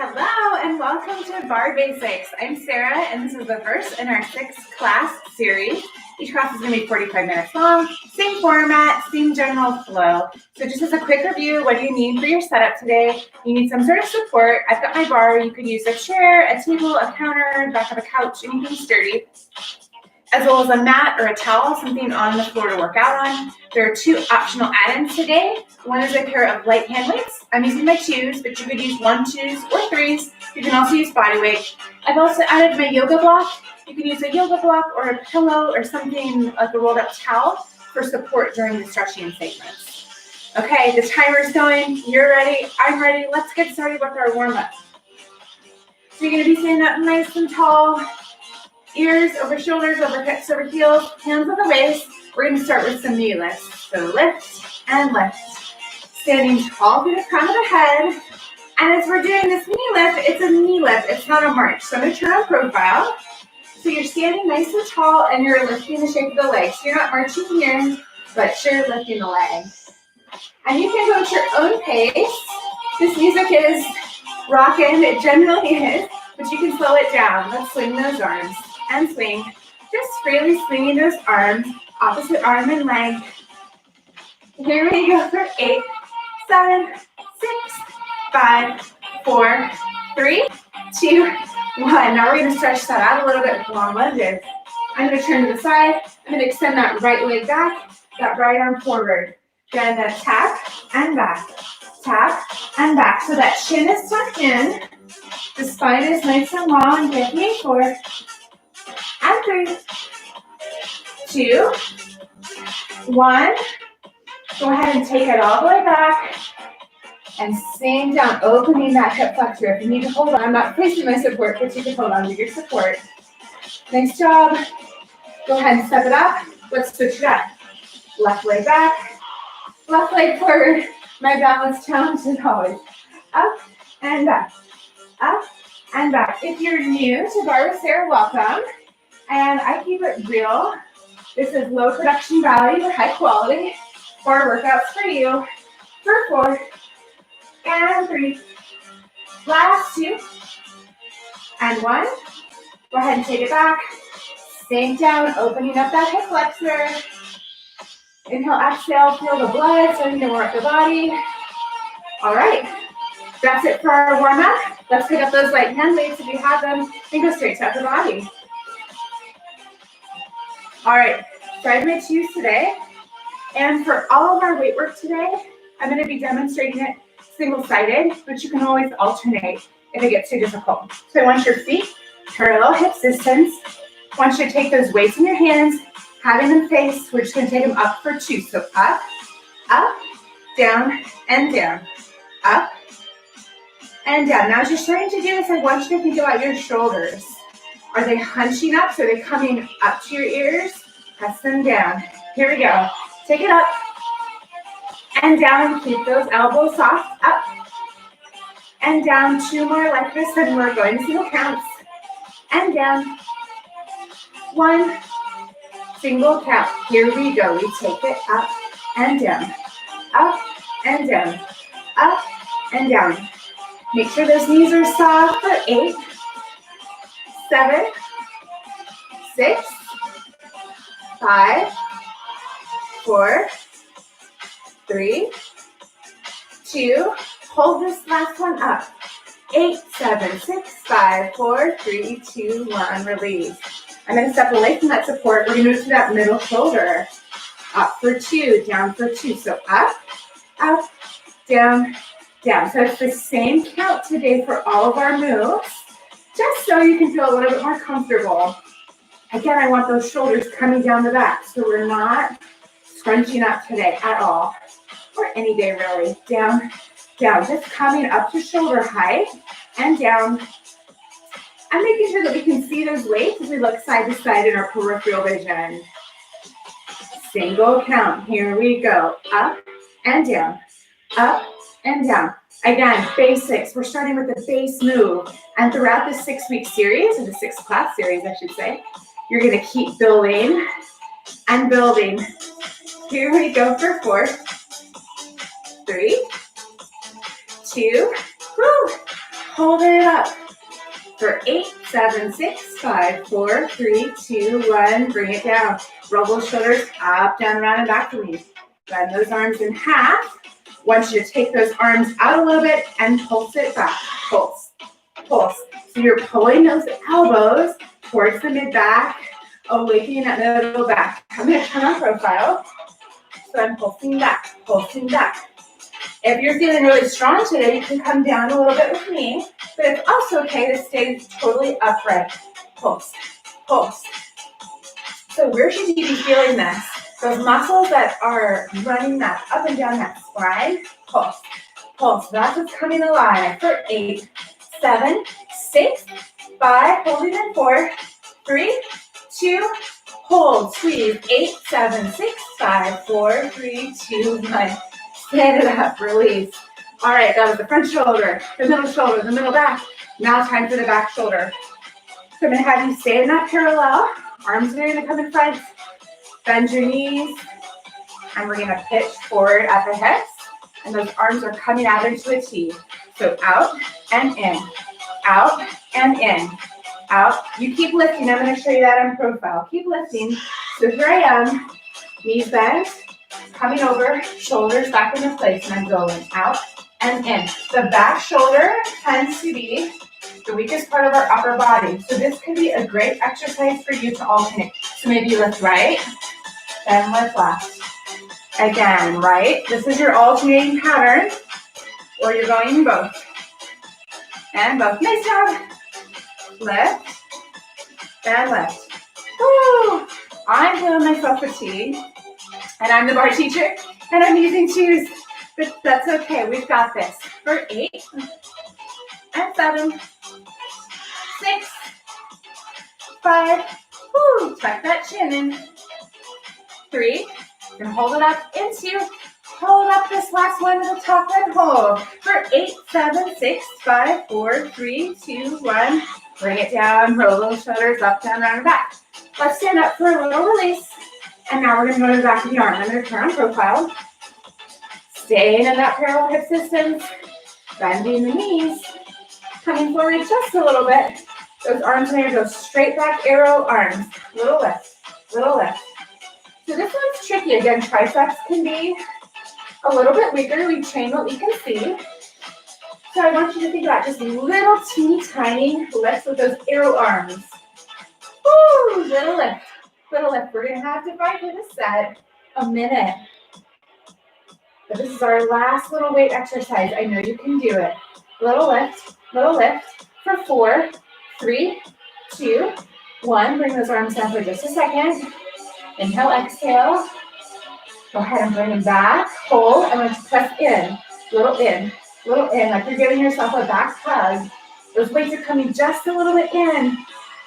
Hello and welcome to Barre Basics. I'm Sarah and this is the first in our 6-class series. Each class is going to be 45 minutes long, same format, same general flow. So just as a quick review, what do you need for your setup today? You need some sort of support. I've got my bar. You could use a chair, a table, a counter, back of a couch, anything sturdy, as well as a mat or a towel, something on the floor to work out on. There are 2 optional add-ins today. One is a pair of light hand weights. I'm using my 2s, but you could use 1, 2s, or 3s. You can also use body weight. I've also added my yoga block. You can use a yoga block or a pillow or something like a rolled up towel for support during the stretching segments. Okay, the timer's going. You're ready. I'm ready. Let's get started with our warm-up. So you're going to be standing up nice and tall. Ears over shoulders, over hips, over heels, hands on the waist. We're going to start with some knee lifts. So lift and lift. Standing tall through the crown of the head. And as we're doing this knee lift, it's a knee lift. It's not a march. So I'm going to turn on profile. So you're standing nice and tall and you're lifting the shape of the leg. So you're not marching here, but you're lifting the leg. And you can go at your own pace. This music is rocking. It generally is. But you can slow it down. Let's swing those arms. And swing. Just freely swinging those arms, opposite arm and leg. Here we go for 8, 7, 6, 5, 4, 3, 2, 1. Now we're going to stretch that out a little bit with long lunges. I'm going to turn to the side. I'm going to extend that right leg back, that right arm forward. Then a tap and back, tap and back. So that chin is tucked in. The spine is nice and long. Give me 4. And 3, 2, 1. Go ahead and take it all the way back and sink down, opening that hip flexor. If you need to hold on, I'm not placing my support, but you can hold on to your support. Nice job. Go ahead and step it up. Let's switch it up. Left leg back, left leg forward. My balance challenge is always up and back, up and back. If you're new to Barre with Sarah, welcome. And I keep it real. This is low production value, high quality bar workouts for you. For 4 and 3. Last 2 and 1. Go ahead and take it back. Sink down, opening up that hip flexor. Inhale, exhale, feel the blood starting to warm up the body. All right, that's it for our warm up. Let's pick up those light hand weights if you have them and go straight to upper body. All right, so I have my 2s today. And for all of our weight work today, I'm going to be demonstrating it single-sided, but you can always alternate if it gets too difficult. So I want your feet parallel hip distance. I want you to take those weights in your hands, having them face. We're just going to take them up for 2. So up, up, down, and down. Up, and down. Now as you're starting to do this, I want you to think about your shoulders. Are they hunching up? So are they coming up to your ears? Press them down. Here we go. Take it up and down. Keep those elbows soft. Up and down. 2 more like this, and we're going to single counts. And down. 1 single count. Here we go. We take it up and down. Up and down. Up and down. Make sure those knees are soft for 8, 7, 6, 5, 4, 3, 2. Hold this last one up. 8, 7, 6, 5, 4, 3, 2, 1. Release. I'm going to step away from that support. We're going to move to that middle shoulder. Up for 2, down for 2. So up, down, down. So it's the same count today for all of our moves, just so you can feel a little bit more comfortable. Again, I want those shoulders coming down the back, so we're not scrunching up today at all, or any day really. Down, down, just coming up to shoulder height and down. I'm making sure that we can see those weights as we look side to side in our peripheral vision. Single count. Here we go. Up and down. Up and down. Again, basics. We're starting with the base move. And throughout this 6-week series, or the 6-class series, I should say, you're going to keep building and building. Here we go for 4, 3, 2, Holding it up for 8, 7, 6, 5, 4, 3, 2, 1. Bring it down. Roll those shoulders up, down, around, and back for me. Bend those arms in half. Want you to take those arms out a little bit and pulse it back. Pulse, pulse. So you're pulling those elbows towards the mid-back, awakening that middle back. I'm going to turn on profile. So I'm pulsing back, pulsing back. If you're feeling really strong today, you can come down a little bit with me, but it's also okay to stay totally upright. Pulse, pulse. So where should you be feeling this? Those muscles that are running that up and down that spine, pulse, pulse. That's what's coming alive for 8, 7, 6, 5, holding in 4, 3, 2, hold, squeeze, 8, 7, 6, 5, 4, 3, 2, 1. Stand it up, release. All right, that was the front shoulder, the middle back. Now time for the back shoulder. So I'm gonna have you stay in that parallel. Arms are gonna come in front. Bend your knees. And we're gonna pitch forward at the hips. And those arms are coming out into a T. So out and in, out and in, out. You keep lifting. I'm gonna show you that on profile. Keep lifting. So here I am, knees bent, coming over, shoulders back into place, and I'm going out and in. The back shoulder tends to be the weakest part of our upper body. So this could be a great exercise for you to alternate. So maybe you lift right, then lift left. Again, right? This is your alternating pattern, or you're going in both. And both. Nice job. Lift, and lift. Woo! I'm feeling myself fatigue, and I'm the bar teacher, and I'm using shoes, but that's okay. We've got this. For 8, and 7, 6, 5, woo, tuck that chin in. 3, and hold it up into, hold up this last one to the top and hold. For 8, 7, 6, 5, 4, 3, 2, 1. Bring it down, roll those shoulders up, down, round, and back. Let's stand up for a little release. And now we're going to go to the back of the arm. I'm going to turn on profile. Staying in that parallel hip distance. Bending the knees. Coming forward just a little bit. Those arms are going to go straight back, arrow arms. Little lift, little lift. So this one's tricky. Again, triceps can be a little bit weaker. We train what we can see. So I want you to think about just little teeny tiny lifts with those arrow arms. Woo, little lift, little lift. We're going to have to fight for this set a minute. But this is our last little weight exercise. I know you can do it. Little lift for 4, 3, 2, 1. Bring those arms down for just a second. Inhale, exhale. Go ahead and bring them back. Hold. I want you to press in, little in, like you're giving yourself a back hug. Those weights are coming just a little bit in.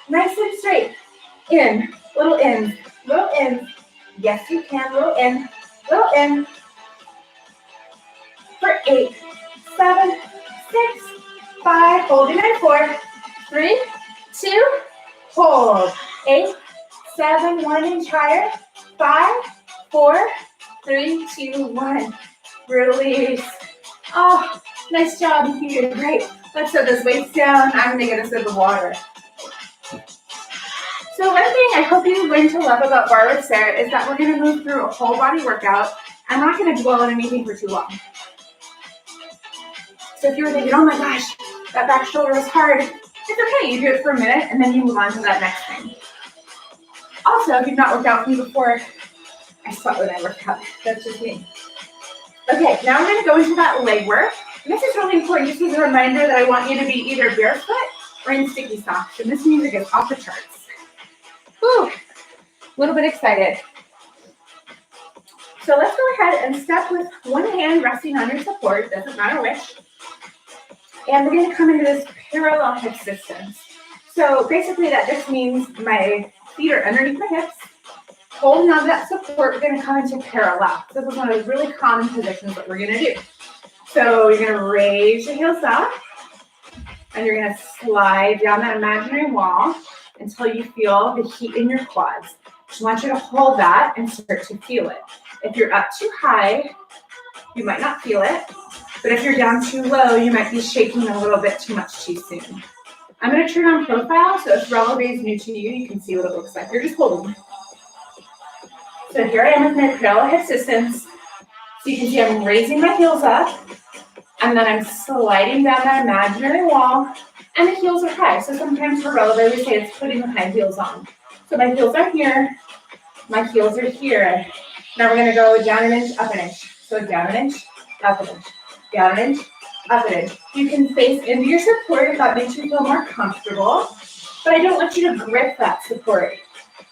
Nice and straight. In, little in, little in. Yes, you can. Little in, little in. For 8, 7, 6, 5. Holding at 4, 3, 2. Hold. 8, 7, 1 inch higher. 5, 4, 3, 2, 1. Release. Oh, nice job. You did great. Let's set those weights down. I'm going to get a sip of water. So one thing I hope you learn to love about Barre with Sarah is that we're going to move through a whole body workout. I'm not going to dwell on anything for too long. So if you were thinking, oh my gosh, that back shoulder is hard, it's okay. You do it for a minute and then you move on to that next thing. Also, if you've not worked out with me before, I sweat when I work out. That's just me. Okay, now we're going to go into that leg work. And this is really important just as a reminder that I want you to be either barefoot or in sticky socks. And this music is off the charts. Whew, a little bit excited. So let's go ahead and step with one hand resting on your support, doesn't matter which. And we're going to come into this parallel hip distance. So basically that just means my feet are underneath my hips. Holding on to that support, we're going to come into parallel. So this is one of those really common positions that we're going to do. So you're going to raise your heels up, and you're going to slide down that imaginary wall until you feel the heat in your quads. Just want you to hold that and start to feel it. If you're up too high, you might not feel it, But if you're down too low, you might be shaking a little bit too much too soon. I'm going to turn on profile, so if releve is new to you, you can see what it looks like. You're just holding. So here I am with my parallel hip distance. So you can see I'm raising my heels up, and then I'm sliding down that imaginary wall, and the heels are high. So sometimes for releve, we say it's putting the high heels on. So my heels are here, my heels are here. Now we're going to go down an inch, up an inch. So down an inch, up an inch, down an inch, up an inch. You can face into your support if that makes you feel more comfortable, but I don't want you to grip that support.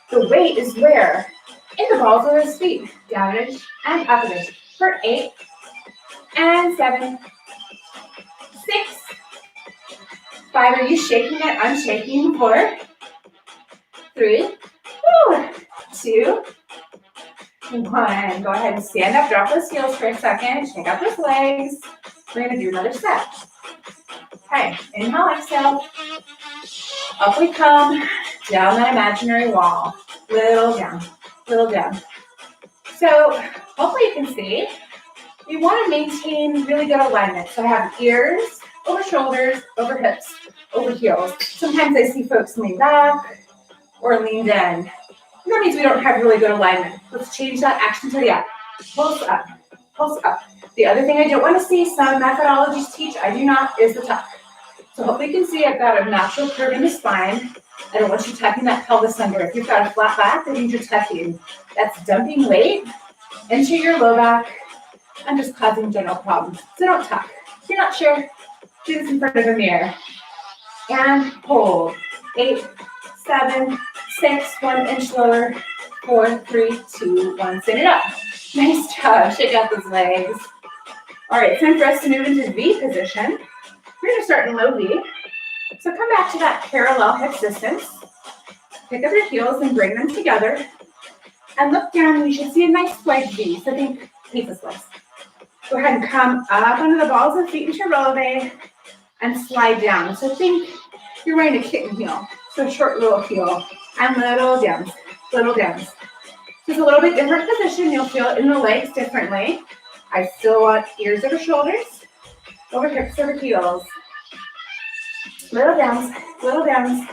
The weight is where? In the balls of those feet. Down an inch and up an inch. For 8 and 7, 6, 5. Are you shaking it? I'm shaking. 4, 3, 2, 1. Go ahead and stand up, drop those heels for a second, shake out those legs. We're going to do another set. Okay, inhale, exhale. Up we come, down that imaginary wall. Little down, little down. So hopefully you can see, we want to maintain really good alignment. So I have ears over shoulders, over hips, over heels. Sometimes I see folks lean back or leaned in. That means we don't have really good alignment. Let's change that action to the up. Pulse up, pulse up. The other thing I don't want to see, some methodologies teach, I do not, is the tuck. So hopefully you can see I've got a natural curve in the spine. I don't want you tucking that pelvis under. If you've got a flat back, that means you're tucking. That's dumping weight into your low back and just causing general problems. So don't tuck. If you're not sure, do this in front of a mirror. And hold. 8, 7, 6, 1 inch lower. 4, 3, 2, 1. Stand it up. Nice job. Shake out those legs. All right, time for us to move into V position. We're going to start in low V. So come back to that parallel hip distance. Pick up your heels and bring them together. And look down, and you should see a nice wide V. So think pizza slice. Go ahead and come up under the balls of feet into releve and slide down. So think you're wearing a kitten heel. So short little heel and little downs, little downs. So it's a little bit different position. You'll feel it in the legs differently. I still want ears over shoulders, over hips, over heels. Little downs, little downs.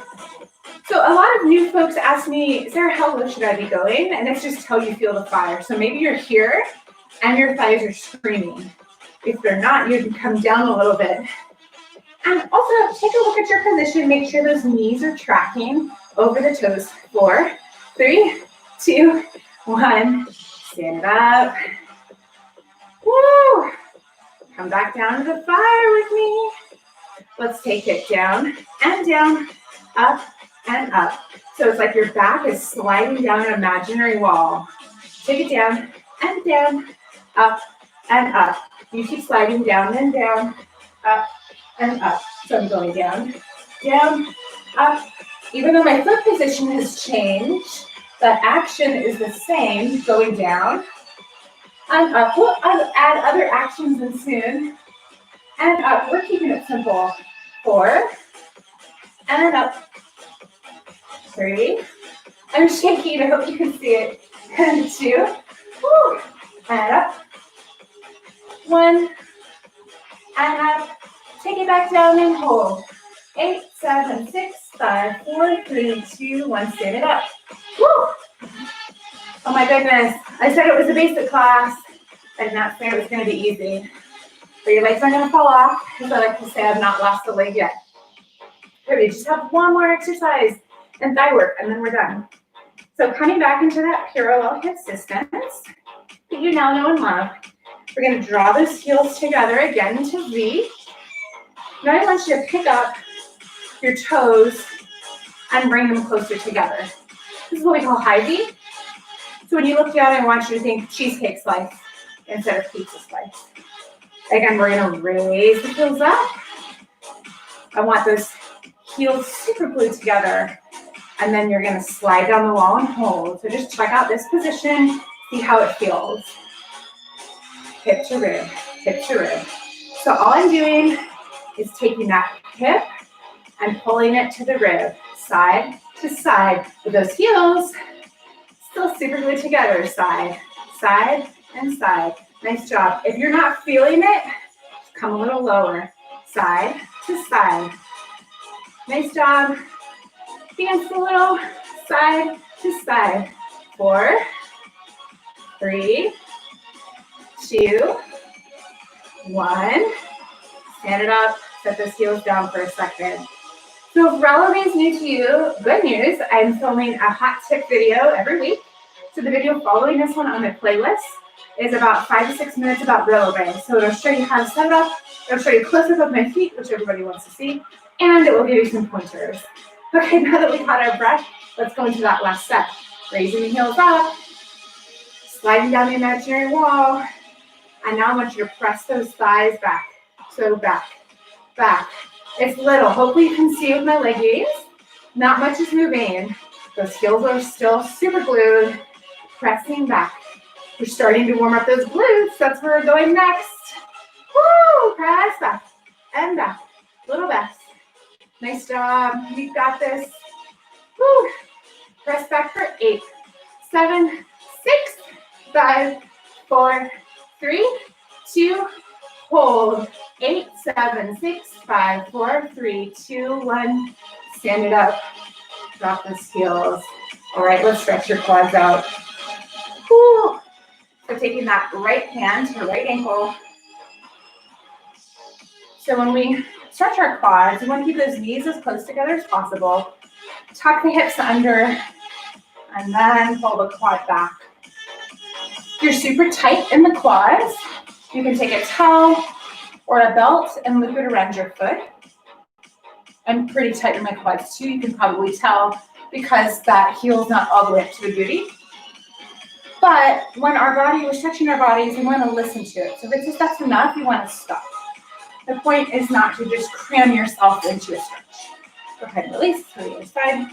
So a lot of new folks ask me, Sarah, how low should I be going? And it's just how you feel the fire. So maybe you're here and your thighs are screaming. If they're not, you can come down a little bit. And also take a look at your position. Make sure those knees are tracking over the toes. 4, 3, 2, 1. Stand it up. Woo! Come back down to the fire with me. Let's take it down and down, up and up. So it's like your back is sliding down an imaginary wall. Take it down and down, up and up. You keep sliding down and down, up and up. So I'm going down, down, up. Even though my foot position has changed, that action is the same, going down and up. We'll add other actions in soon. And up. We're keeping it simple. 4 and up. 3. I'm shaking. I hope you can see it. And 2. Woo. And up. 1 and up. Take it back down and hold. 8, 7, 6, 5, 4, 3, 2, 1. Stand it up. Woo. Oh my goodness. I said it was a basic class. I did not say it was going to be easy. But your legs aren't going to fall off, because I like to say I've not lost the leg yet. Okay, we just have one more exercise and thigh work, and then we're done. So coming back into that parallel hip distance that you now know and love, we're going to draw those heels together again into V. Now I want you to pick up your toes and bring them closer together. This is what we call high V. So when you look down, I want you to think cheesecake slice instead of pizza slice. Again, we're going to raise the heels up. I want those heels super glued together. And then you're going to slide down the wall and hold. So just check out this position, see how it feels. Hip to rib, hip to rib. So all I'm doing is taking that hip and pulling it to the rib, side to side, with those heels still super glued together, side, side, and side. Nice job. If you're not feeling it, Come a little lower. Side to side. Nice job. Dance a little. Side to side. 4, 3, 2, 1. Stand it up. Set those heels down for a second. So if relevant is new to you, good news. I'm filming a hot tip video every week. So the video following this one on the playlist is about 5 to 6 minutes about relevant. So it'll show you how to set it up. It'll show you a close-up of my feet, which everybody wants to see. And it will give you some pointers. Okay, now that we caught our breath, let's go into that last step. Raising the heels up. Sliding down the imaginary wall. And now I want you to press those thighs back. So back, back. It's little. Hopefully you can see with my leg gaze. Not much is moving. Those heels are still super glued. Pressing back. We're starting to warm up those glutes. That's where we're going next. Woo! Press back and back. Little best. Nice job. You got this. Woo! Press back for 8, 7, 6, 5, 4, 3, 2, hold. 8, 7, 6, 5, 4, 3, 2, 1. Stand it up. Drop those heels. All right, let's stretch your quads out. Woo. So taking that right hand to your right ankle. So when we stretch our quads, we want to keep those knees as close together as possible. Tuck the hips under, and then pull the quad back. If you're super tight in the quads, you can take a towel or a belt and loop it around your foot. I'm pretty tight in my quads too. You can probably tell because that heel's not all the way up to the booty. But when we're stretching our bodies, we want to listen to it. So if that's enough, you want to stop. The point is not to just cram yourself into a stretch. Go ahead and release to the other side.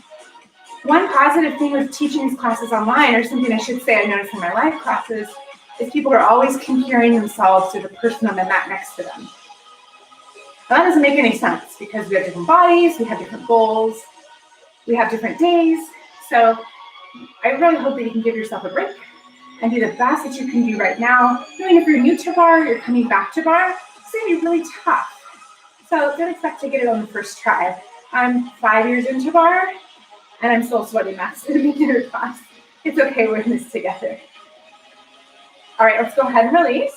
One positive thing with teaching these classes online, or something I should say I noticed in my live classes, is people are always comparing themselves to the person on the mat next to them. That doesn't make any sense because we have different bodies, we have different goals, we have different days. So I really hope that you can give yourself a break and do the best that you can do right now. Even if you're new to barre, you're coming back to barre, it's going to be really tough. So don't expect to get it on the first try. I'm 5 years into barre, and I'm still sweating mess in the beginner class. It's okay, we're in this together. All right, let's go ahead and release.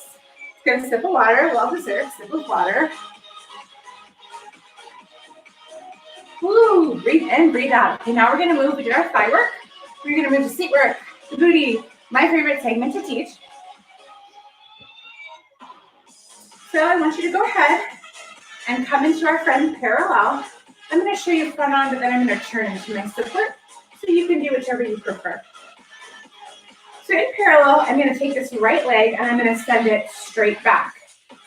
Let's get a sip of water, well deserved sip of water. Woo, breathe in, breathe out. Okay, now we're gonna move, we did our thigh work. We're gonna move to seat work, the booty, my favorite segment to teach. So I want you to go ahead and come into our friend parallel. I'm going to show you front on, but then I'm going to turn into my support, so you can do whichever you prefer. So in parallel, I'm going to take this right leg and I'm going to send it straight back.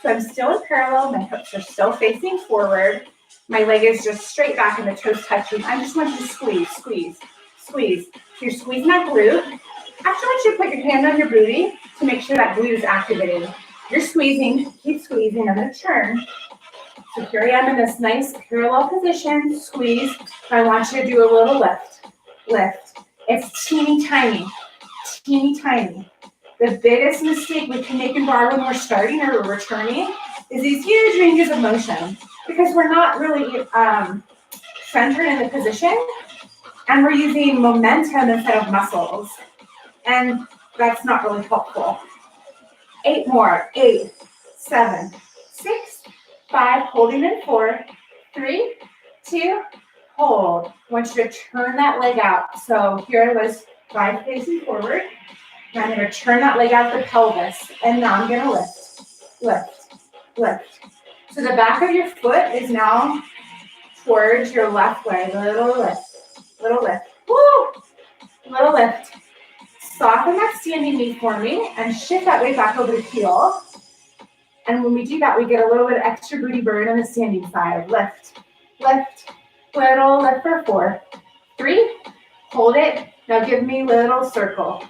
So I'm still in parallel, my hips are still facing forward, my leg is just straight back and the toes touching. I just want you to squeeze, squeeze, squeeze. So you're squeezing that glute. Actually, I want you to put your hand on your booty to make sure that glute is activated. You're squeezing, keep squeezing, I'm going to turn. So here I am in this nice parallel position, squeeze. I want you to do a little lift, lift. It's teeny tiny, teeny tiny. The biggest mistake we can make in barre when we're starting or we're returning is these huge ranges of motion because we're not really centered in the position and we're using momentum instead of muscles. And that's not really helpful. 8 more, 8, 7, 6, 5, holding in 4, 3, 2, hold. I want you to turn that leg out. So here I was 5 facing forward. And I'm going to turn that leg out the pelvis. And now I'm going to lift, lift, lift. So the back of your foot is now towards your left leg. Little lift, little lift. Woo! Little lift. Soften that standing knee for me and shift that weight back over the heel. And when we do that, we get a little bit of extra booty burn on the standing side. Lift, lift, little lift for 4, 3, hold it. Now give me little circle.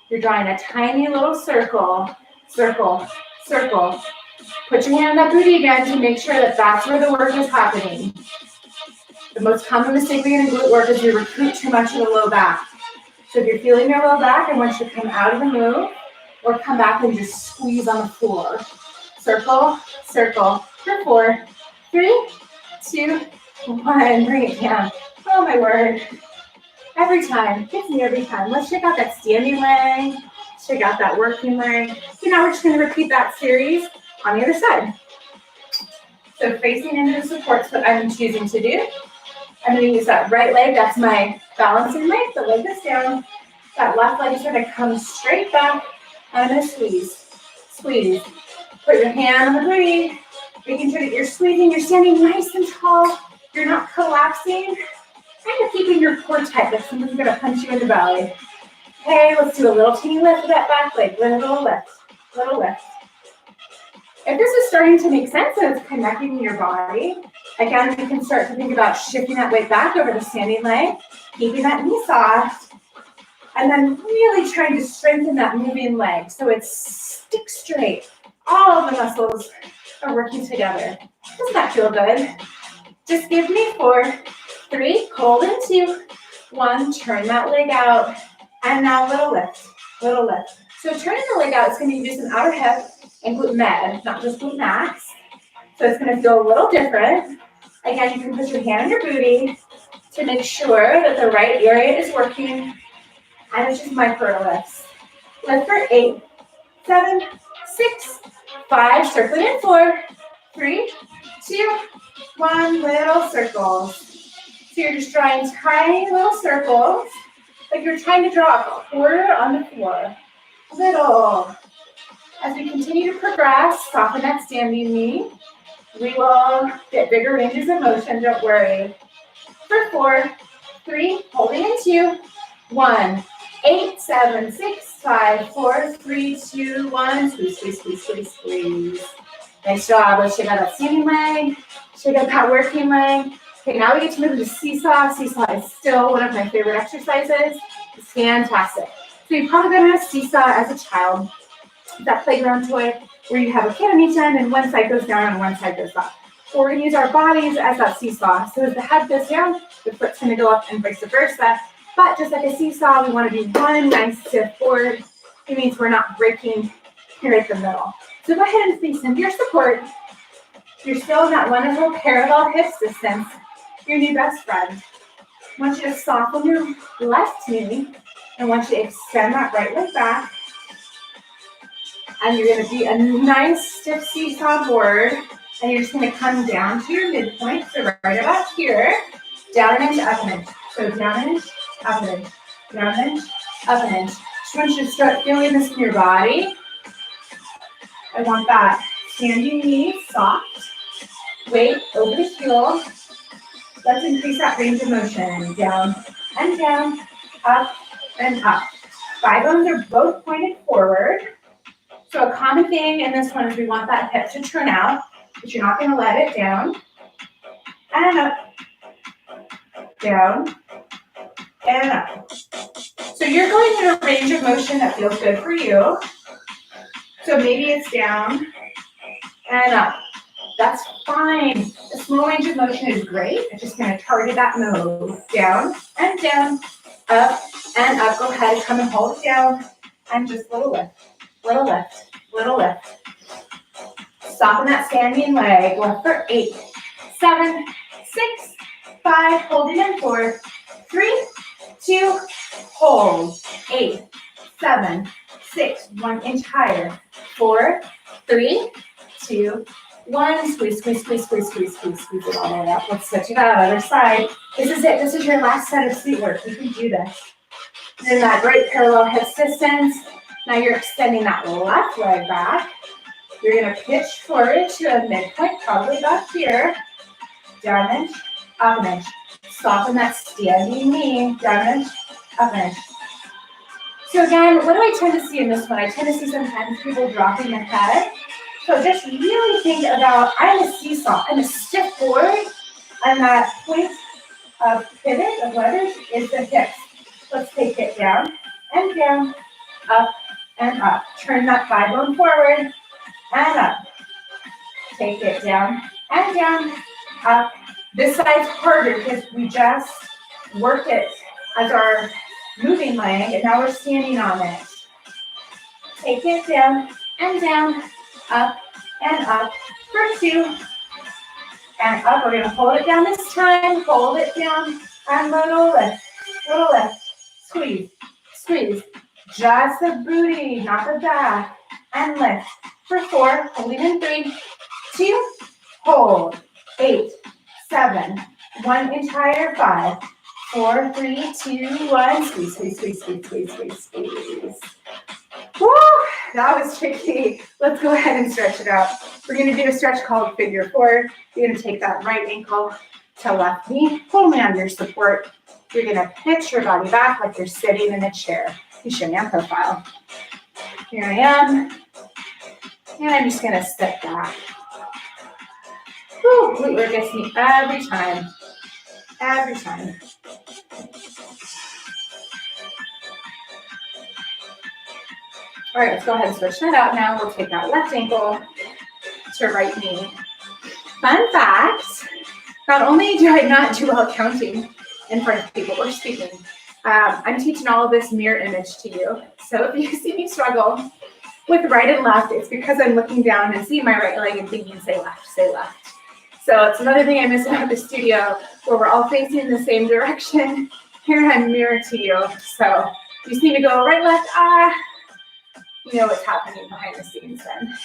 You're drawing a tiny little circle, circle, circle. Put your hand on that booty again to make sure that that's where the work is happening. The most common mistake we get in glute work is we recruit too much in the low back. So if you're feeling your low back, I want you to come out of the move or come back and just squeeze on the floor. circle, circle for 4, 3, 2, 1. Bring it down. Oh my word. Every time, gets me every time. Let's check out that standing leg. Check out that working leg. Okay, now we're just going to repeat that series on the other side. So facing into the support's what I'm choosing to do. I'm going to use that right leg. That's my balancing leg. The leg that's down. That left leg is going to come straight back. And I'm going to squeeze. Squeeze. Put your hand on the booty. Making sure that you're squeezing. You're standing nice and tall. You're not collapsing. Kind of keeping your core tight, like someone's gonna punch you in the belly. Okay, let's do a little teeny lift of that back leg. Little lift, little lift. If this is starting to make sense and it's connecting to your body, again, you can start to think about shifting that weight back over the standing leg, keeping that knee soft, and then really trying to strengthen that moving leg so it's stick straight. All of the muscles are working together. Doesn't that feel good? Just give me 4, 3, hold in 2, 1, turn that leg out, and now little lift, little lift. So turning the leg out is going to be using outer hip and glute med, not just glute max. So it's going to feel a little different. Again, you can put your hand on your booty to make sure that the right area is working, and it's just micro lifts. Lift for 8, 7, 6, 5, circle it in 4, 3, 2, 1, little circles. So you're just drawing tiny little circles, like you're trying to draw a quarter on the floor. Little. As we continue to progress, soften that standing knee. We will get bigger ranges of motion, don't worry. For 4, 3, holding in 2, 1, 8, 7, 6, 5, 4, 3, 2, 1, squeeze, squeeze, squeeze, squeeze, squeeze. Nice job. Let's check out that standing leg. Check out that working leg. Okay, now we get to move into seesaw. Seesaw is still one of my favorite exercises. It's fantastic. So you've probably been on a seesaw as a child. That playground toy where you have a kid on each end and one side goes down and one side goes up. So we're going to use our bodies as that seesaw. So as the head goes down, the foot's going to go up and vice versa. But just like a seesaw, we want to do one nice stiff forward. It means we're not breaking here at the middle. So go ahead and face into your support. You're still in that wonderful parallel hips distance. Your new best friend. I want you to soften your left knee. I want you to extend that right leg back. And you're going to be a nice stiff seesaw board. And you're just going to come down to your midpoint. So right about here. Down an inch, up an inch. So down an inch, up an inch. Down an inch, up an inch. Just want you to start feeling this in your body. I want that standing knee soft. Weight over the heel. Let's increase that range of motion. Down and down, up and up. Thigh bones are both pointed forward. So a common thing in this one is we want that hip to turn out, but you're not going to let it down. And up, down, and up. So you're going in a range of motion that feels good for you. So maybe it's down and up. That's fine. A small range of motion is great. It's just going to target that move. Down and down, up and up. Go ahead, come and hold it down. And just little lift, little lift, little lift. Soften that standing leg. Left for 8, 7, 6, 5. Hold it in 4, 3, 2. Hold. 8, 7, 6. 1 inch higher. 4, 3, 2. 1, squeeze, squeeze, squeeze, squeeze, squeeze, squeeze, squeeze it all the way up. Let's switch it out, other side. This is it. This is your last set of seat work. You can do this. Then that great parallel hips distance. Now you're extending that left leg back. You're going to pitch forward to a midpoint, probably about here. Down an inch, up an inch. Soften that standing knee. Down an inch, up an inch. So again, what do I tend to see in this one? I tend to see sometimes people dropping their head. So just really think about, I'm a seesaw, I'm a stiff board, and that point of pivot, of leverage, is the hips. Let's take it down, up, and up. Turn that thigh bone forward, and up. Take it down, up. This side's harder because we just worked it as our moving leg, and now we're standing on it. Take it down, up and up for 2, and up. We're going to hold it down this time, hold it down, and little lift, squeeze, squeeze. Just the booty, not the back, and lift for 4, holding in 3, 2, hold, 8, 7, 1 entire 5, 4, 3, 2, 1, squeeze, squeeze, squeeze, squeeze, squeeze, squeeze, squeeze. Woo, that was tricky. Let's go ahead and stretch it out. We're going to do a stretch called figure 4. You're going to take that right ankle to left knee, hold on your support. You're going to pitch your body back like you're sitting in a chair. You show me on profile. Here I am. And I'm just going to step back. Woo, glute work gets me every time. Every time. All right, let's go ahead and switch that out now. We'll take that left ankle to right knee. Fun fact, not only do I not do well counting in front of people or speaking, I'm teaching all of this mirror image to you. So if you see me struggle with right and left, it's because I'm looking down and seeing my right leg and thinking, say left, say left. So it's another thing I miss about the studio where we're all facing the same direction. Here I'm mirror to you. So you just need to go right, left, you know what's happening behind the scenes then.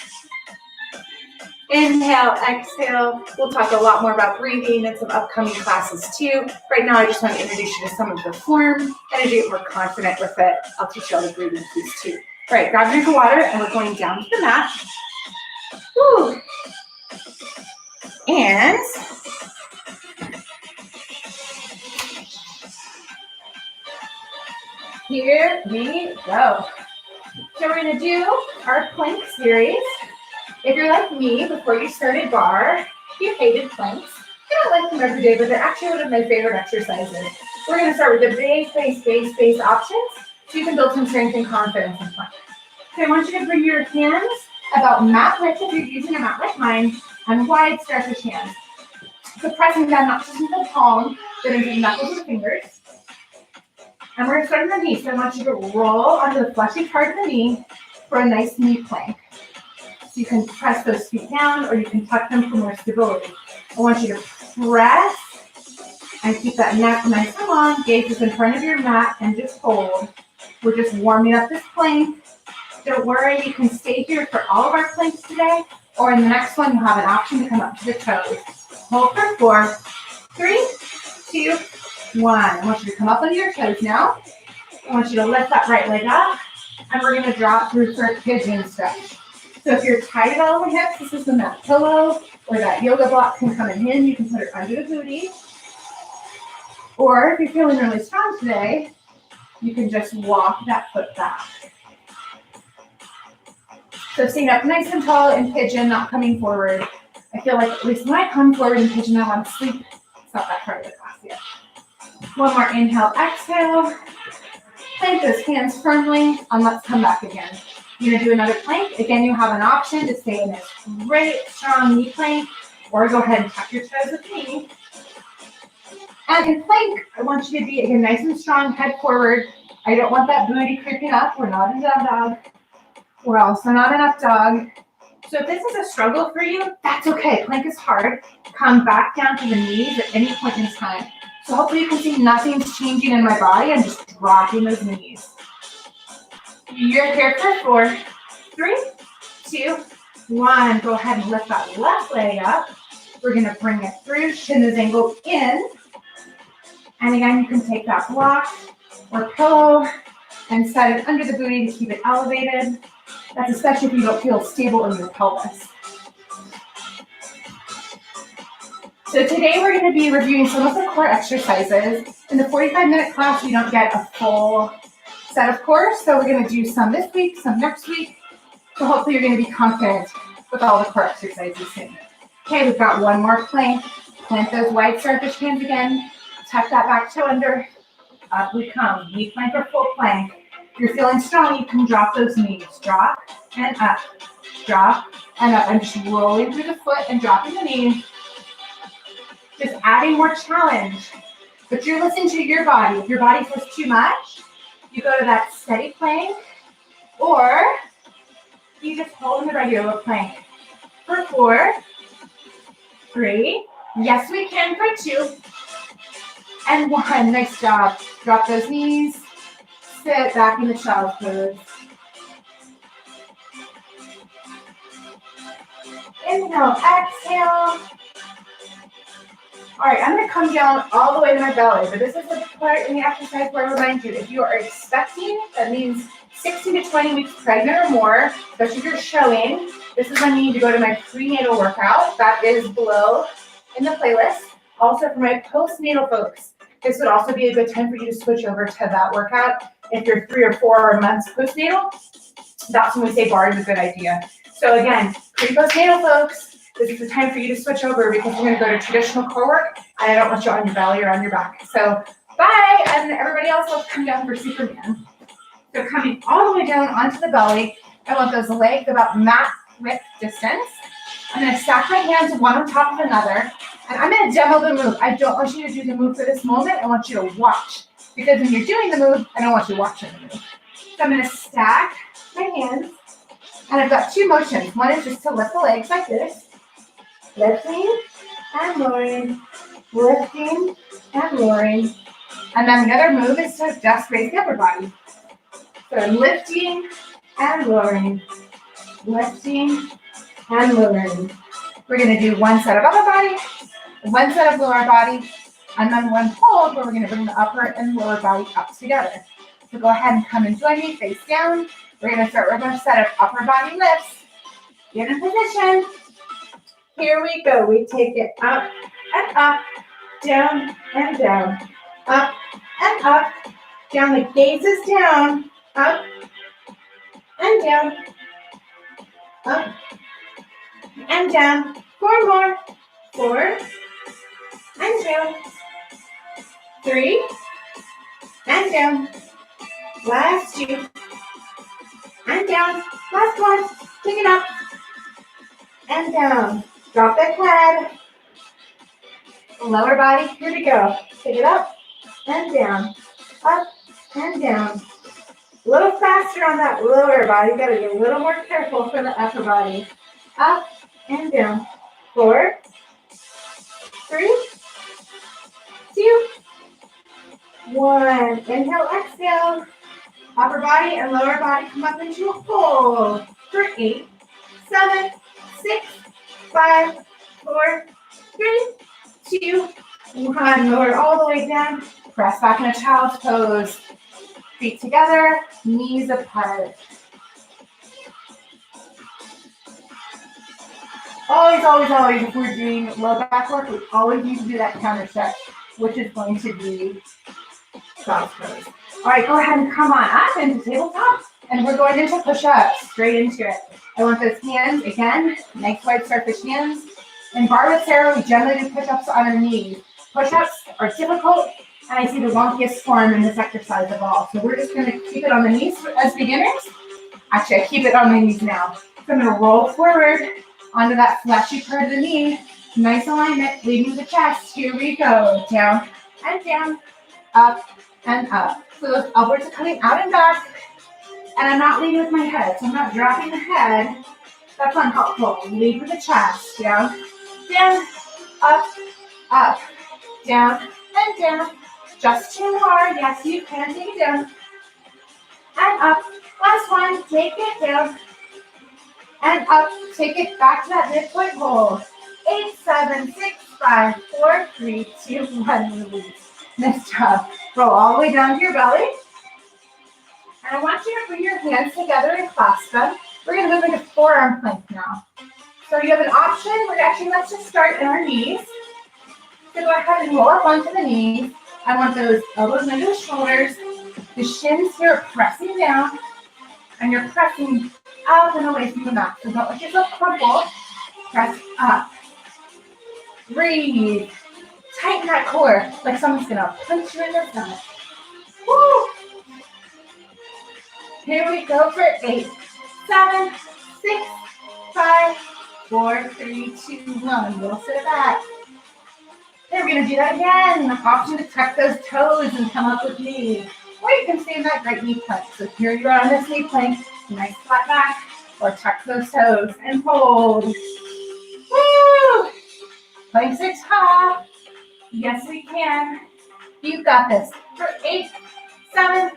Inhale, exhale. We'll talk a lot more about breathing in some upcoming classes too. Right now, I just want to introduce you to some of the form, and as you get more confident with it, I'll teach you all the breathing cues too. All right, grab a drink of water, and we're going down to the mat. Woo. And here we go. So we're going to do our plank series. If you're like me, before you started bar, you hated planks. I don't like them every day, but they're actually one of my favorite exercises. We're going to start with the base options, so you can build some strength and confidence in plank. So I want you to bring your hands about mat width if you're using a mat like mine, and wide stretch hands. So pressing down not just into the palm, but into the knuckles of the fingers. And we're going to start on the knee, so I want you to roll onto the fleshy part of the knee for a nice knee plank. So you can press those feet down, or you can tuck them for more stability. I want you to press and keep that neck nice and long, gaze is in front of your mat, and just hold. We're just warming up this plank. Don't worry, you can stay here for all of our planks today, or in the next one, you'll have an option to come up to the toes. Hold for 4, 3, 2, 1. I want you to come up onto your toes now. I want you to lift that right leg up, and we're going to drop through for a pigeon stretch. So if you're tight at all the hips, this is the mat pillow, or that yoga block can come in. You can put it under the booty. Or if you're feeling really strong today, you can just walk that foot back. So staying up nice and tall in pigeon, not coming forward. I feel like at least when I come forward in pigeon, I want to sleep. It's not that part of the class yet. One more inhale, exhale. Plant those hands firmly, and let's come back again. You're going to do another plank. Again, you have an option to stay in this great, strong knee plank, or go ahead and tuck your toes with the knee. And in plank, I want you to be, again, nice and strong, head forward. I don't want that booty creeping up. We're not in down dog. We're also not in up dog. So if this is a struggle for you, that's okay. Plank is hard. Come back down to the knees at any point in time. So hopefully you can see nothing's changing in my body. I'm just dropping those knees. You're here for 4, 3, 2, 1. Go ahead and lift that left leg up. We're going to bring it through. Shin is angled in. And again, you can take that block or pillow and set it under the booty to keep it elevated. That's especially if you don't feel stable in your pelvis. So today we're going to be reviewing some of the core exercises. In the 45-minute class, we don't get a full set of core, so we're going to do some this week, some next week. So hopefully you're going to be confident with all the core exercises soon. Okay, we've got one more plank. Plant those wide starfish hands again. Tuck that back toe under. Up we come. Knee plank or full plank. If you're feeling strong, you can drop those knees. Drop and up. Drop and up. I'm just rolling through the foot and dropping the knee. Just adding more challenge. But you're listening to your body. If your body feels too much, you go to that steady plank, or you just hold in the regular plank. for 4, 3. Yes, we can for 2. And 1. Nice job. Drop those knees. Sit back in the child's pose. Inhale, exhale. All right, I'm gonna come down all the way to my belly, but this is the part in the exercise where I remind you, if you are expecting, that means 16 to 20 weeks pregnant or more, especially if you're showing, this is when you need to go to my prenatal workout. That is below in the playlist. Also for my postnatal folks, this would also be a good time for you to switch over to that workout. If you're 3 or 4 months postnatal, that's when we say barre is a good idea. So again, pre-postnatal folks, this is the time for you to switch over because we're gonna go to traditional core work and I don't want you on your belly or on your back. So bye, and everybody else will come down for Superman. So coming all the way down onto the belly, I want those legs about mat width distance. I'm gonna stack my hands one on top of another, and I'm gonna demo the move. I don't want you to do the move for this moment, I want you to watch. Because when you're doing the move, I don't want you watching the move. So I'm gonna stack my hands, and I've got 2 motions. One is just to lift the legs like this, lifting and lowering, lifting and lowering. And then the other move is to just raise the upper body. So I'm lifting and lowering, lifting and lowering. We're gonna do one set of upper body, one set of lower body, and then one hold where we're gonna bring the upper and lower body up together. So go ahead and come and join me face down. We're gonna start with our set of upper body lifts. Get in position. Here we go. We take it up and up, down and down, up and up, down. The gaze is down, up and down, up and down. 4 more. 4 and down. 3 and down. Last 2 and down. Last 1. Pick it up and down. Drop that head. Lower body. Here we go. Pick it up and down. Up and down. A little faster on that lower body. You got to be a little more careful for the upper body. Up and down. 4, 3, 2, 1. Inhale, exhale. Upper body and lower body come up into a hold for 8, 7, 6, 5, 4, 3, 2, 1. Lower all the way down. Press back in a child's pose. Feet together, knees apart. Always, always, always, if we're doing low back work, we always need to do that counter stretch, which is going to be child's pose. All right, go ahead and come on up into tabletop, and we're going into push-ups, straight into it. I want those hands, again, nice wide surface hands. In Barre with Sarah, we generally do push-ups on our knees. Push-ups are difficult, and I see the wonkiest form in this exercise of all. So we're just gonna keep it on the knees as beginners. Actually, I keep it on my knees now. So I'm gonna roll forward onto that fleshy part of the knee. Nice alignment, leading to the chest. Here we go, down and down, up and up. So those elbows are coming out and back, and I'm not leading with my head, so I'm not dropping the head. That's unhelpful. Lead with the chest, down, down, up, up, down, and down. Just 2 more. Yes, you can take it down. And up. Last one. Take it down. And up. Take it back to that midpoint hold. 8, 7, 6, 5, 4, 3, 2, 1. Release. Nice job. Roll all the way down to your belly. And I want you to put your hands together and clasp them. We're going to move into forearm plank now. So you have an option. Let's just start in our knees. So go ahead and roll up onto the knees. I want those elbows into the shoulders. The shins here are pressing down. And you're pressing up and away from the mat. So don't let yourself crumple. Press up. Breathe. Tighten that core like someone's going to punch you in the stomach. Woo! Here we go for 8, 7, 6, 5, 4, 3, 2, 1. We'll sit back. Then we're going to do that again. Option to tuck those toes and come up with knee. Or you can stay in that right knee plank. So here you are on this knee plank. Nice flat back. Or tuck those toes and hold. Plank 6 high. Yes, we can. You got this. For 8, 7,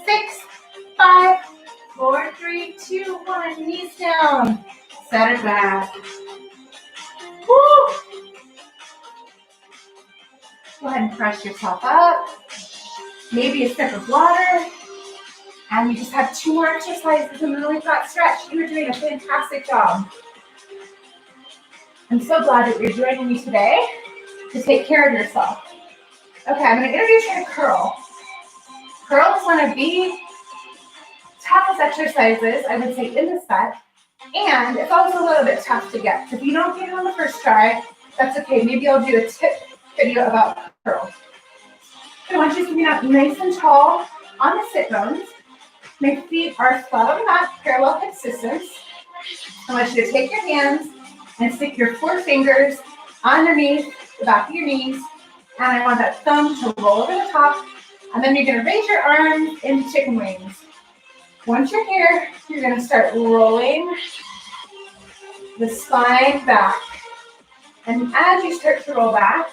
6, 5, 4, 3, 2, 1. Knees down. Set it back. Woo! Go ahead and press yourself up. Maybe a sip of water. And you just have 2 more exercises in the really flat stretch. You are doing a fantastic job. I'm so glad that you're joining me today to take care of yourself. Okay, I'm going to introduce you to curl. Curl is one of the toughest exercises, I would say, in the set. And it's also a little bit tough to get. So if you don't get it on the first try, that's okay. Maybe I'll do a tip video about curl. I want you to be up nice and tall on the sit bones. My feet are flat on the mat, parallel hip distance. I want you to take your hands and stick your 4 fingers underneath the back of your knees. And I want that thumb to roll over the top. And then you're going to raise your arms into chicken wings. Once you're here, you're going to start rolling the spine back. And as you start to roll back,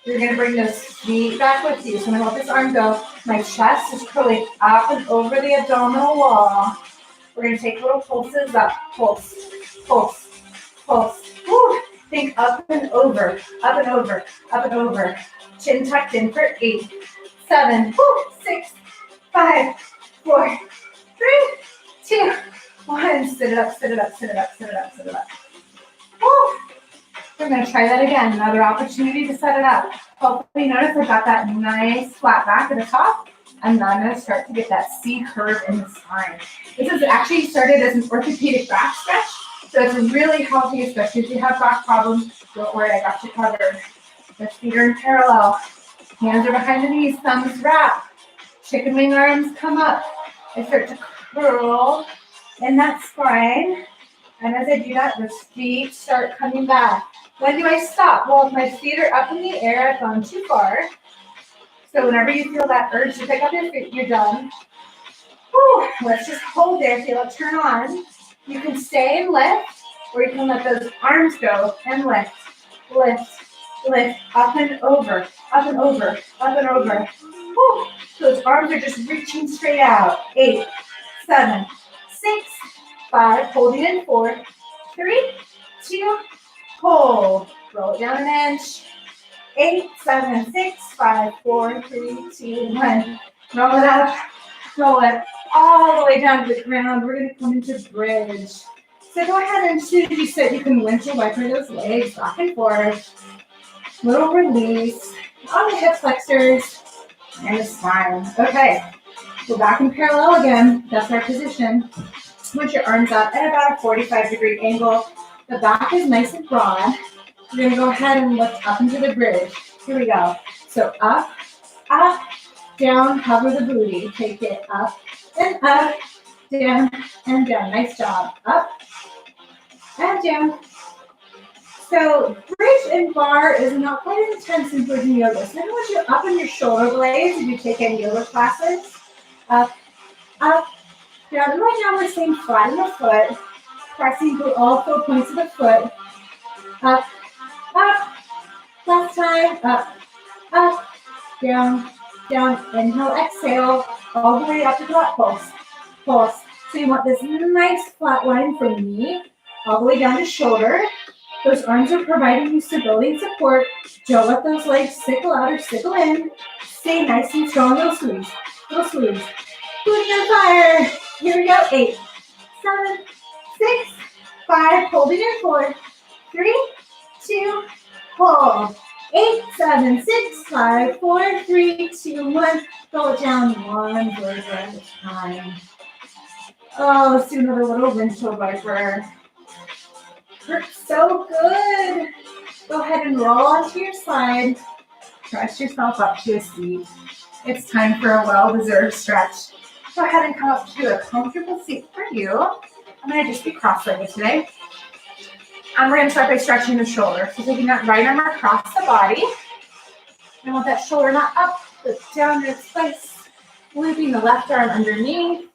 you're going to bring those feet back with you. So I'm going to let this arm go. My chest is curling up and over the abdominal wall. We're going to take little pulses up. Pulse, pulse, pulse. Woo. Think up and over, up and over, up and over. Chin tucked in for 8, 7, 6, 5, 4, 3, 2, 1. Sit it up, sit it up, sit it up, sit it up, sit it up. Woo. We're going to try that again. Another opportunity to set it up. Hopefully notice I've got that nice flat back at the top. And then I'm going to start to get that C curve in the spine. This is actually started as an orthopedic back stretch. So it's really healthy, especially if you have back problems. Don't worry, I got you covered. The feet are in parallel. Hands are behind the knees, thumbs wrap. Chicken wing arms come up. I start to curl in that spine. And as I do that, the feet start coming back. When do I stop? Well, if my feet are up in the air, I've gone too far. So whenever you feel that urge to pick up your feet, you're done. Whew, let's just hold there, feel it turn on. You can stay and lift, or you can let those arms go and lift, lift, lift, up and over, up and over, up and over. Whew. Those arms are just reaching straight out. 8, 7, 6, 5, holding in 4, 3, 2, hold. Roll it down an inch. 8, 7, 6, 5, 4, 3, 2, 1. Roll it up. Roll it all the way down to the ground. We're going to come into bridge. So go ahead and as soon as you sit, you can windshield wiper those legs back and forth. Little release on the hip flexors and the spine. Okay, we're back in parallel again. That's our position. Put your arms up at about a 45-degree angle. The back is nice and broad. We're going to go ahead and lift up into the bridge. Here we go. So up, up, down, hover the booty. Take it up and up, down and down. Nice job. Up and down. So bridge and bar is not quite as intense in bridge and yoga. So I want you up in your shoulder blades if you take any yoga classes. Up, up, down. And right now we're staying flat in the foot, pressing through all 4 points of the foot. Up, up. Last time. Up, up, down, down. Inhale, exhale, all the way up to that pulse. Pulse. So you want this nice flat line from knee all the way down to shoulder. Those arms are providing you stability and support. Don't let those legs sickle out or sickle in. Stay nice and strong. Little squeeze. Little squeeze. Booty on fire. Here we go. 8, 7, 6, 5. Holding in 4, 3, 2, hold. 8, 7, 6, 5, 4, 3, 2, 1. Go it down one vertebra at a time. Oh, let's do another little windshield wiper. Works so good. Go ahead and roll onto your side. Press yourself up to a seat. It's time for a well-deserved stretch. Go ahead and come up to a comfortable seat for you. I'm going to just be cross-legged today. And we're going to start by stretching the shoulder. So taking that right arm across the body. I want that shoulder not up, but down to its place. Looping the left arm underneath.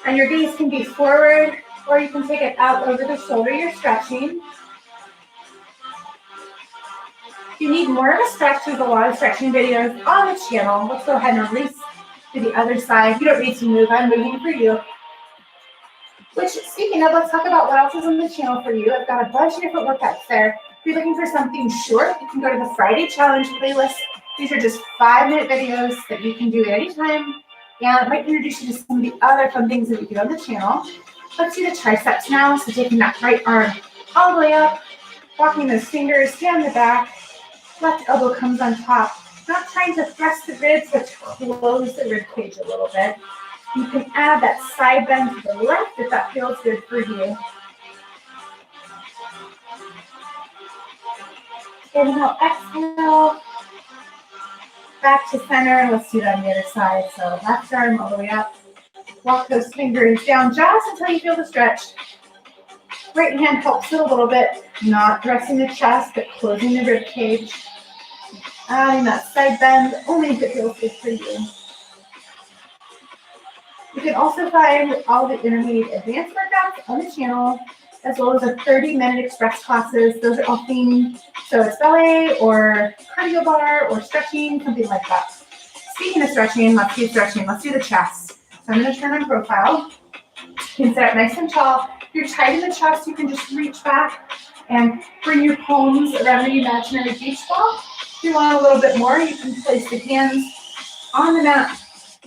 And your gaze can be forward, or you can take it out over the shoulder you're stretching. If you need more of a stretch, there's a lot of stretching videos on the channel. Let's go ahead and release to the other side. You don't need to move. I'm moving for you. Which, speaking of, let's talk about what else is on the channel for you. I've got a bunch of different workouts there. If you're looking for something short, you can go to the Friday Challenge playlist. These are just 5-minute videos that you can do at any time. And I might introduce you to some of the other fun things that we do on the channel. Let's do the triceps now. So taking that right arm all the way up, walking those fingers down the back. Left elbow comes on top. Not trying to thrust the ribs, but to close the rib cage a little bit. You can add that side bend to the left if that feels good for you. Inhale, exhale. Back to center. Let's do that on the other side. So left arm all the way up. Walk those fingers down just until you feel the stretch. Right hand helps it a little bit. Not pressing the chest, but closing the rib cage. Adding that side bend only if it feels good for you. You can also find all the intermediate advanced workouts on the channel, as well as the 30-minute express classes. Those are all themed. So it's ballet or cardio bar or stretching, something like that. Speaking of stretching, let's do stretching. Let's do the chest. So I'm going to turn on profile. You can sit up nice and tall. If you're tight in the chest, you can just reach back and bring your palms around the imaginary beach ball. If you want a little bit more, you can place the hands on the mat.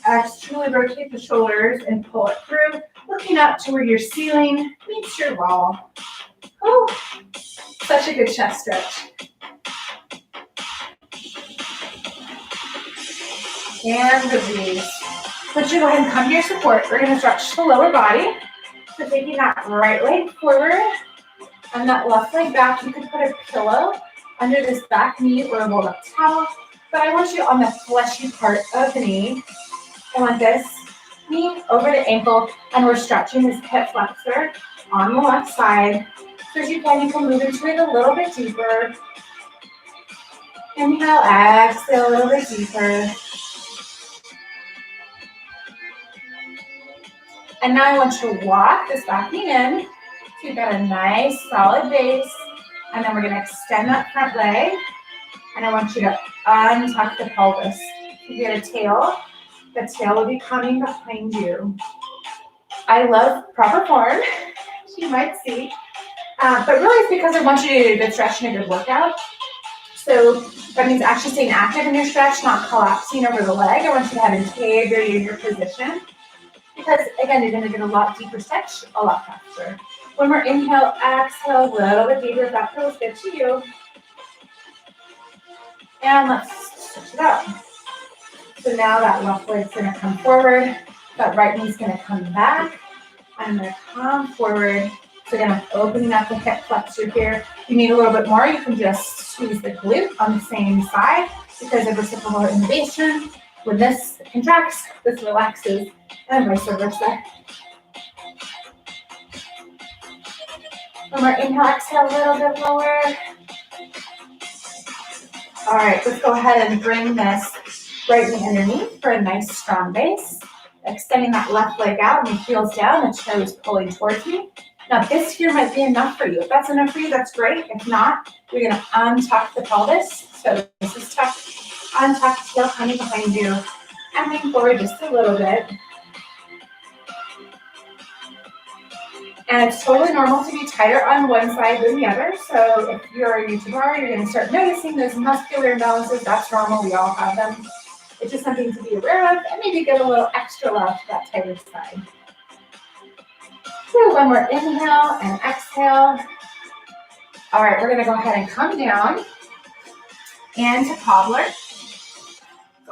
Externally rotate the shoulders and pull it through, looking up to where your ceiling meets your wall. Oh, such a good chest stretch. And release. Let's go ahead and come to your support. We're going to stretch the lower body. So taking that right leg forward and that left leg back. You can put a pillow under this back knee or a rolled up towel. But I want you on the fleshy part of the knee. I want this knee over the ankle, and we're stretching this hip flexor on the left side. So as you can move into it a little bit deeper. Inhale, exhale a little bit deeper. And now I want you to walk this back knee in. So you've got a nice solid base. And then we're going to extend that front leg. And I want you to untuck the pelvis. You get a tail. The tail will be coming behind you. I love proper form, you might see. But really it's because I want you to do a good stretch and a good workout. So that means actually staying active in your stretch, not collapsing over the leg. I want you to have integrity in your position. Because again, you're going to get a lot deeper stretch, a lot faster. When we're inhale, exhale, a little bit deeper if that feels good to you. And let's switch it up. So now that left leg's going to come forward. That right knee's going to come back. I'm going to come forward. So again, I'm opening up the hip flexor here. If you need a little bit more, you can just squeeze the glute on the same side because of reciprocal innovation. When this contracts, this relaxes, and vice versa. When we're inhale, exhale a little bit lower. All right, let's go ahead and bring this right knee underneath for a nice strong base. Extending that left leg out and the heels down, the toes pulling towards me. Now this here might be enough for you. If that's enough for you, that's great. If not, you're gonna untuck the pelvis. So this is tucked, untucked, tail coming behind you, and lean forward just a little bit. And it's totally normal to be tighter on one side than the other. So if you're a YouTuber, you're gonna start noticing those muscular imbalances. That's normal, we all have them. It's just something to be aware of and maybe get a little extra love to that tighter side. So when we're inhale and exhale. All right, we're gonna go ahead and come down into cobbler. It's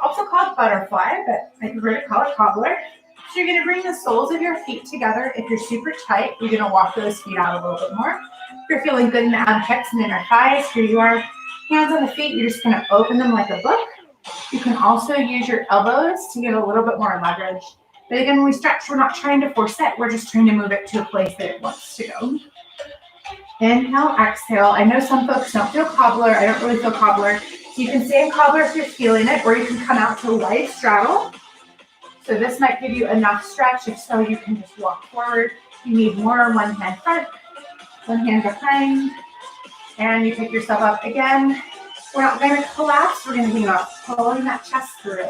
also called butterfly, but I prefer to call it cobbler. So you're gonna bring the soles of your feet together. If you're super tight, you're gonna walk those feet out a little bit more. If you're feeling good in the outer hips and inner thighs, here you are. Hands on the feet, you're just gonna open them like a book. You can also use your elbows to get a little bit more leverage. But again, when we stretch, we're not trying to force it. We're just trying to move it to a place that it wants to go. Inhale, exhale. I know some folks don't feel cobbler. I don't really feel cobbler. So you can stay in cobbler if you're feeling it, or you can come out to light straddle. So this might give you enough stretch. If so, you can just walk forward. You need more, one hand front, one hand behind. And you pick yourself up again. We're not going to collapse. We're going to think about pulling that chest through.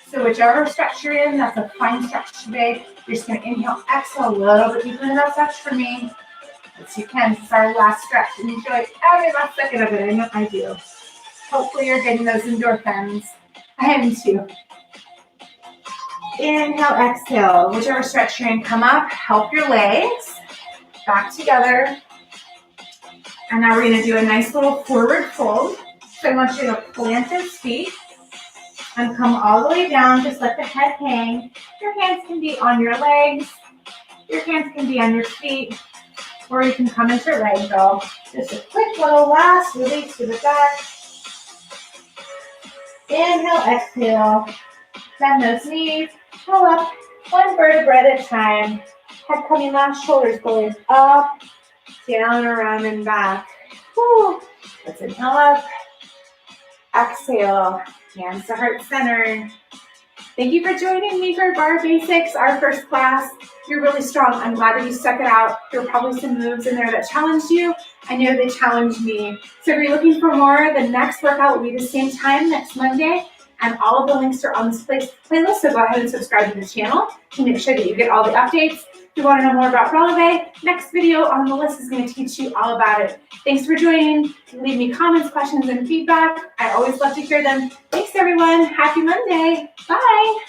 So whichever stretch you're in, that's a fine stretch today. You're just going to inhale, exhale a little bit deeper than that stretch for me. As you can, this is our last stretch. And enjoy every last second of it. I know I do. Hopefully you're getting those endorphins. I am too. Inhale, exhale. Whichever stretch you're in, come up. Help your legs back together. And now we're going to do a nice little forward fold. So I want you to plant those feet and come all the way down. Just let the head hang. Your hands can be on your legs. Your hands can be on your feet. Or you can come into ragdoll. Just a quick little last release to the back. Inhale, exhale. Bend those knees. Pull up one vertebra at a time. Head coming last, shoulders going up, down, around, and back. Woo. Let's inhale up. Exhale. Hands to heart center. Thank you for joining me for Barre Basics, our first class. You're really strong. I'm glad that you stuck it out. There were probably some moves in there that challenged you. I know they challenged me. So if you're looking for more, the next workout will be the same time next Monday. And all of the links are on this playlist, so go ahead and subscribe to the channel to make sure that you get all the updates. If you want to know more about Barre, next video on the list is going to teach you all about it. Thanks for joining. Leave me comments, questions, and feedback. I always love to hear them. Thanks, everyone. Happy Monday. Bye.